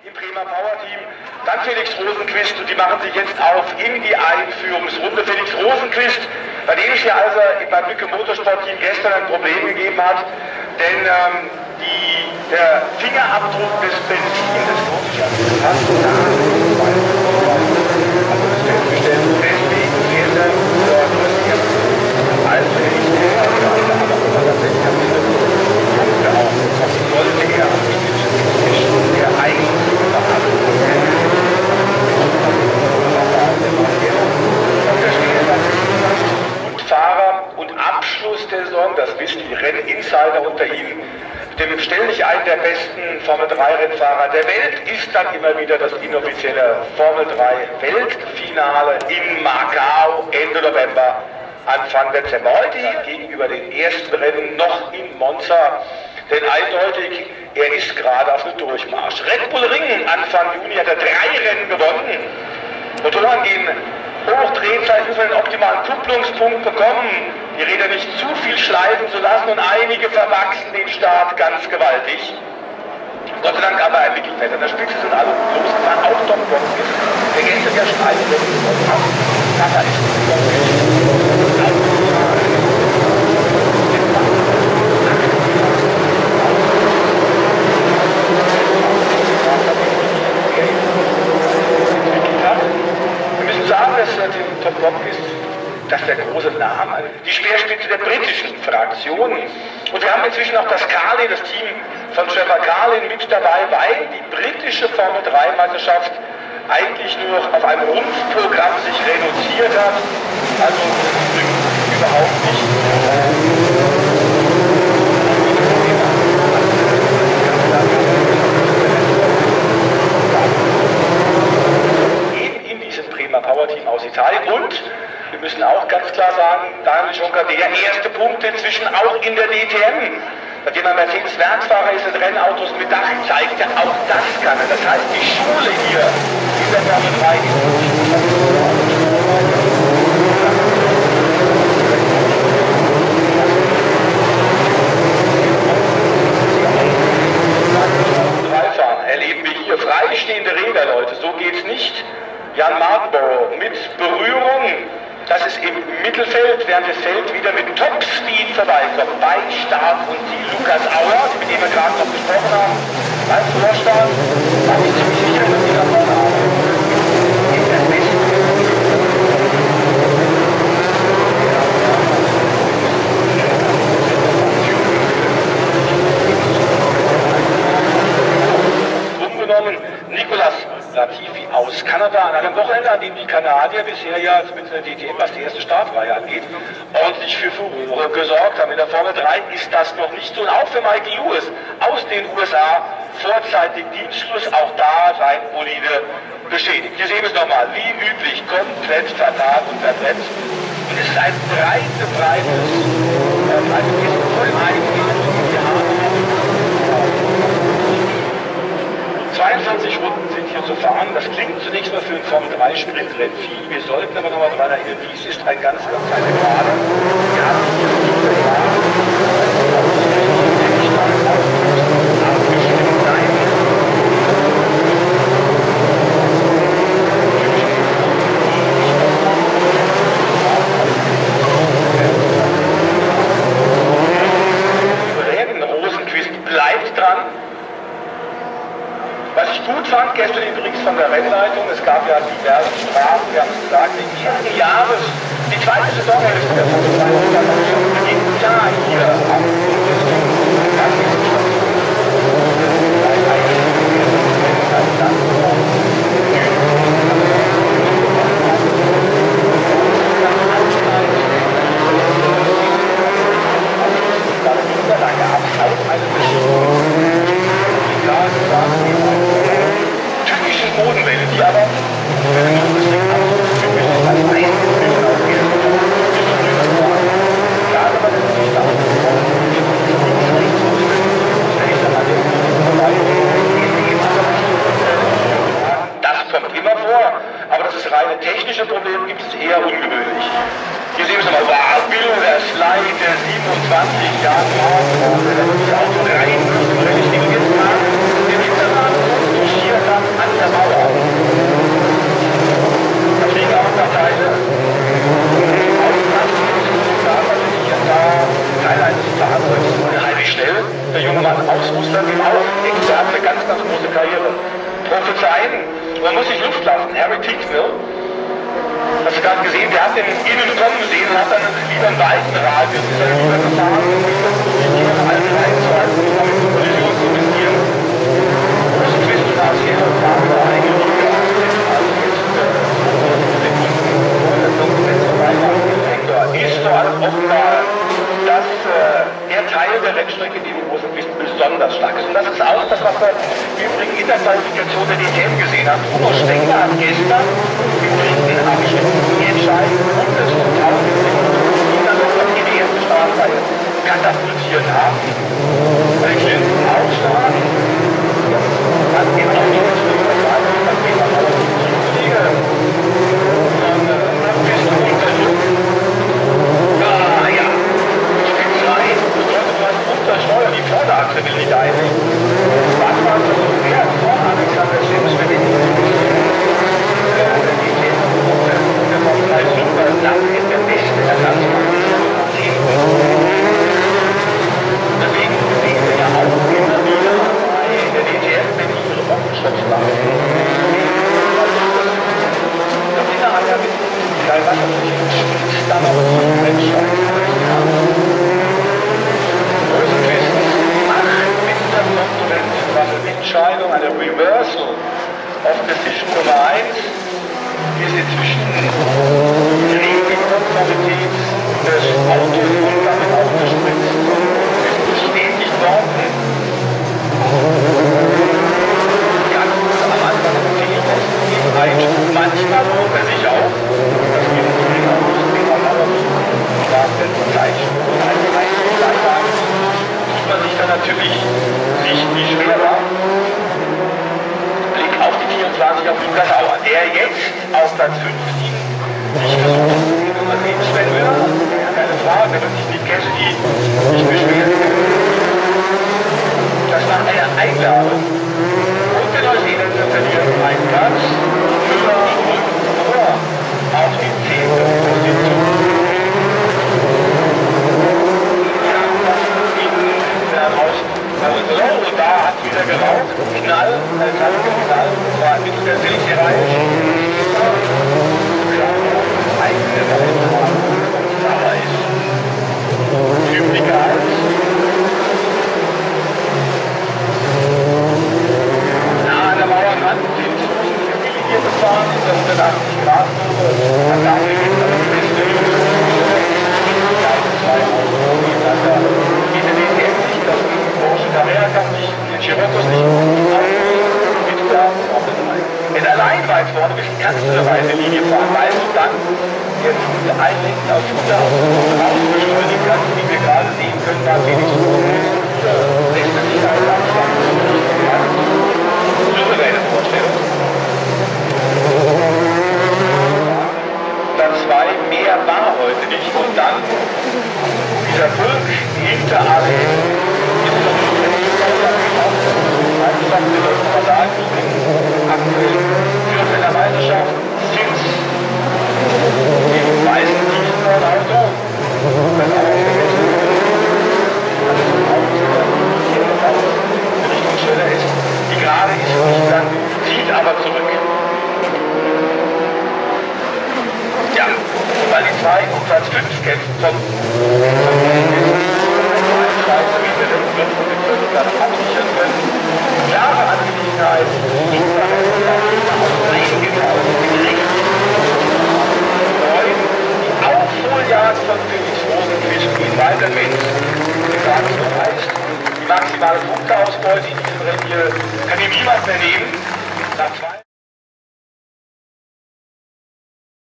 Im Bremer Power Team, dann Felix Rosenquist, und die machen sich jetzt auf in die Einführungsrunde. Felix Rosenquist, bei dem es ja also beim Lücke Motorsport Team gestern ein Problem gegeben hat, denn der Fingerabdruck des Benzins, das lohnt sich ja nicht, also das festgestellt, deswegen fehlt er also er ist aber tatsächlich am Ende sollte er der Eigentümer und Fahrer und Abschluss der Saison, das wissen die Renninsider unter Ihnen, dem ständig einen der besten Formel-3-Rennfahrer der Welt ist dann immer wieder das inoffizielle Formel-3-Weltfinale in Macau Ende November, Anfang Dezember. Heute gegenüber den ersten Rennen noch in Monza, denn eindeutig, er ist gerade auf dem Durchmarsch. Red Bull Ring, Anfang Juni hat er 3 Rennen gewonnen. Motoren gehen hoch, Drehzeit, müssen wir den optimalen Kupplungspunkt bekommen, die Räder nicht zu viel schleifen zu lassen, und einige verwachsen den Start ganz gewaltig. Gott sei Dank aber ein Mittelfeld. An der Spitze sind alle losgefahren, auch Tom Blomqvist, der gestern ja schon eine Rennen gewonnen hat. Das ist wir müssen sagen, dass Tom Blomqvist, das ist der große Name, die Speerspitze der britischen Fraktion. Und wir haben inzwischen auch das Carlin, das Team von Trevor Carlin mit dabei, weil die britische Formel-3-Meisterschaft eigentlich nur auf ein Rumpfprogramm sich reduziert hat. Also überhaupt nicht. In diesem Bremer Power Team aus Italien. Und wir müssen auch ganz klar sagen, Daniel Jonker, der erste Punkt inzwischen auch in der DTM. Nachdem er Mercedes-Werksfahrer ist in Rennautos mit Dach, zeigt er, auch das kann er. Das heißt, die Schule hier in der Formel 3 ist erleben wir hier freistehende Räder, Leute, so geht's nicht. Jan Mardenborough mit Berührung, das ist im Mittelfeld, während das Feld wieder mit Topspeed vorbeikommt. Bei Start und Ziel Lukas Auer, mit dem wir gerade noch gesprochen haben, beim Vorstart, war ich ziemlich sicher, dass die da vorne haben. Nicolas Latifi aus Kanada an einem Wochenende, an dem die Kanadier bisher ja mit der DTM, was die erste Startreihe angeht, ordentlich für Furore gesorgt haben. In der Formel 3 ist das noch nicht so. Und auch für Michael Lewis aus den USA vorzeitig Dienstschluss, auch da sein Bolide beschädigt. Hier sehen wir es nochmal, wie üblich, komplett vertagt und verbremst. Und es ist ein breites, also wir sind voll eingegangen, 22 Runden sind hier zu fahren. Das klingt zunächst mal für ein Formel-3-Sprintrennen viel. Wir sollten aber noch mal daran erinnern, dies ist ein ganz kleiner Gerade. Wir haben hier viele Jahre abgestimmt sein. Rosenquist bleibt dran. Was ich gut fand, gestern übrigens von der Rennleitung, es gab ja diverse Strafen, wir haben es gesagt, die zweite Saisonhälfte der Formel 1 beginnt ja hier am türkischen Bodenwelle, die aber das kommt immer vor, aber das ist reine technische Problem, gibt es eher ungewöhnlich. Hier sehen wir es nochmal, der Slide der 27 Jahre alt, der das Auto rein, wenn ich den jetzt mal, den Hinterrad, die Schierrad große Karriere. Prophezeien, man muss sich Luft lassen. Harry Tinknell, hast du gerade gesehen, der hat den innen kommen sehen und hat dann lieber einen weiten Radius, ist dann lieber gefahren, um nicht das Position alles reinzuhalten und damit die Kollision zu riskieren. Große Zwischenphase hier und da wieder eine Liga, also jetzt Sekunden vor der Konkurrenz ist dort offenbar, dass der Teil der Rennstrecke, die im großen Pisten besonders stark ist. Und das ist auch das, was wir im Übrigen in der Qualifikation der DTM gesehen haben. Bruno Spengler hat gestern im dritten Abschnitt die entscheidenden Runde zum 1000 Sekunden, die dann noch in die erste Startreihe katapultiert haben. Bei Clinton auch stark. Hat eben auch nicht das Schlimme gesagt, dass wir mal auf die Teamkollege von Piste unter Druck. Ja, Spitzerei bedeutet was Untersteuer, die Vorderachse will nicht einnehmen. Was war das so wert von Alexander Sims, wenn ich die Thema der Formel 1 Super lang ist der beste Ersatzmann. Deswegen sehen wir ja auch immer wieder bei der DTM, wenn die ihre Boxenstopps machen. Das ist innerhalb der Mitglieder, was natürlich dann auch zum Rennschein. Entscheidung, eine Reversal auf Decision Nummer 1 ist inzwischen Regelkonformität des Autos und damit auch des Sprints ist bestätigt worden. Ganz am Anfang des Teams ist manchmal lohnt er sich auch, das gibt es nicht aus dem Zeichen und tut man sich dann natürlich nicht schwerer. Blick auf die 24 auf Lukas Auer, der jetzt auf Platz 15 sich versucht, Nummer 7 Sven Müller, keine Frage, der wird sich mit Cassidy nicht beschweren. Das war eine Einladung. Und der Neuseeländer verliert einen Platz. Müller rückt vor auf die 10. Position. Und da hat wieder geraucht, Knall, es hat geknallt, das war mit der Silke-Reihe. Eigene Sauer ist Typiker als. An der Mauerrand sind die Linie gefahren, in der 180 Grad Kurve, hat da gegeben, dass die beste Linie zwei Autos gegeneinander in der DTM sich das Carrera kann sich den Chirocos nicht wenn allein weit vorne bist, kannst du eine weite Linie fahren, weil du dann den Fuß einlenken auf Futter rausbeschleunigen kannst, wie wir gerade sehen können, da wenigstens lässt er sich einen Abstand. Souveräne Vorstellung. Dann 2, mehr war heute nicht. Und dann dieser Pulk hinter Alex. Aktuell führt in der Meisterschaft Sims im weißen Tiefenauto. Das Richtung schneller ist. Die gerade ist nicht dann, zieht aber zurück. Ja, weil die 2 um Platz 5 kämpfen von absichern können. Klare Angelegenheit, die Aufholjagd von Felix Rosenquist geht weiter mit. Die maximale Punkteausbeute in diesem Rennen hier kann ihm niemand mehr nehmen.